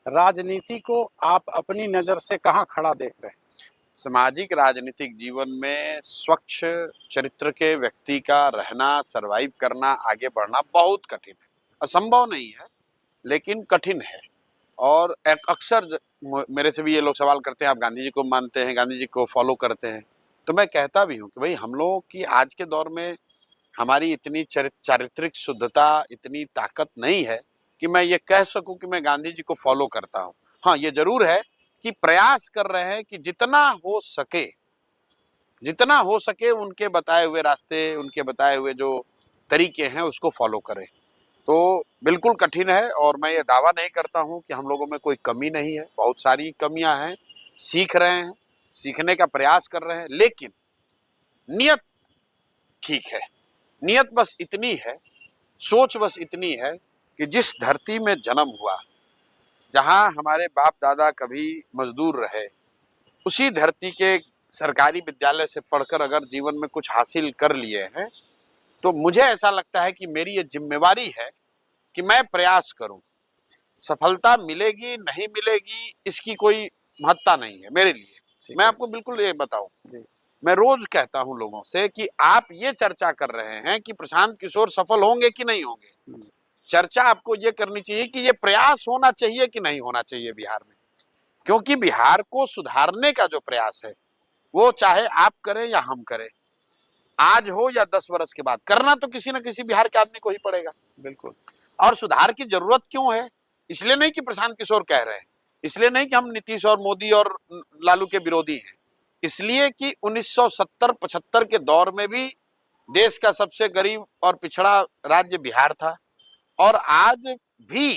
राजनीति को आप अपनी नजर से कहाँ खड़ा देख रहे हैं? सामाजिक राजनीतिक जीवन में स्वच्छ चरित्र के व्यक्ति का रहना, सरवाइव करना, आगे बढ़ना बहुत कठिन है। असंभव नहीं है, लेकिन कठिन है। और अक्सर मेरे से भी ये लोग सवाल करते हैं, आप गांधी जी को मानते हैं, गांधी जी को फॉलो करते हैं? तो मैं कहता भी हूँ कि भाई हम लोगों की आज के दौर में हमारी इतनी चारित्रिक शुद्धता, इतनी ताकत नहीं है कि मैं ये कह सकूं कि मैं गांधी जी को फॉलो करता हूं। हाँ, ये जरूर है कि प्रयास कर रहे हैं कि जितना हो सके उनके बताए हुए रास्ते, उनके बताए हुए जो तरीके हैं उसको फॉलो करें। तो बिल्कुल कठिन है, और मैं ये दावा नहीं करता हूं कि हम लोगों में कोई कमी नहीं है। बहुत सारी कमियां हैं, सीख रहे हैं, सीखने का प्रयास कर रहे हैं, लेकिन नियत ठीक है। नियत बस इतनी है, सोच बस इतनी है कि जिस धरती में जन्म हुआ, जहां हमारे बाप दादा कभी मजदूर रहे, उसी धरती के सरकारी विद्यालय से पढ़कर अगर जीवन में कुछ हासिल कर लिए हैं, तो मुझे ऐसा लगता है कि मेरी ये जिम्मेवारी है कि मैं प्रयास करूं। सफलता मिलेगी नहीं मिलेगी इसकी कोई महत्ता नहीं है मेरे लिए। मैं आपको बिल्कुल ये बताऊं, मैं रोज कहता हूं लोगों से कि आप ये चर्चा कर रहे हैं कि प्रशांत किशोर सफल होंगे कि नहीं होंगे। चर्चा आपको ये करनी चाहिए कि ये प्रयास होना चाहिए कि नहीं होना चाहिए बिहार में। क्योंकि बिहार को सुधारने का जो प्रयास है, वो चाहे आप करें या हम करें, आज हो या 10 वर्ष के बाद, करना तो किसी न किसी बिहार के आदमी को ही पड़ेगा। बिल्कुल। और सुधार की जरूरत क्यों है? इसलिए नहीं कि प्रशांत किशोर कह रहे हैं, इसलिए नहीं कि हम नीतीश और मोदी और लालू के विरोधी हैं, इसलिए कि 1970-75 के दौर में भी देश का सबसे गरीब और पिछड़ा राज्य बिहार था, और आज भी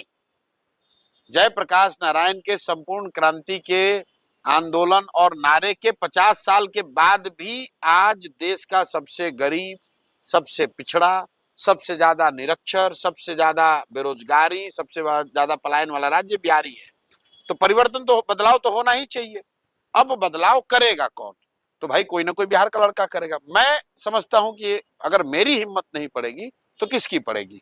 जयप्रकाश नारायण के संपूर्ण क्रांति के आंदोलन और नारे के 50 साल के बाद भी आज देश का सबसे गरीब, सबसे पिछड़ा, सबसे ज्यादा निरक्षर, सबसे ज्यादा बेरोजगारी, सबसे ज्यादा पलायन वाला राज्य बिहार ही है। तो परिवर्तन तो, बदलाव तो होना ही चाहिए। अब बदलाव करेगा कौन? तो भाई कोई ना कोई बिहार का लड़का करेगा। मैं समझता हूं कि अगर मेरी हिम्मत नहीं पड़ेगी तो किसकी पड़ेगी।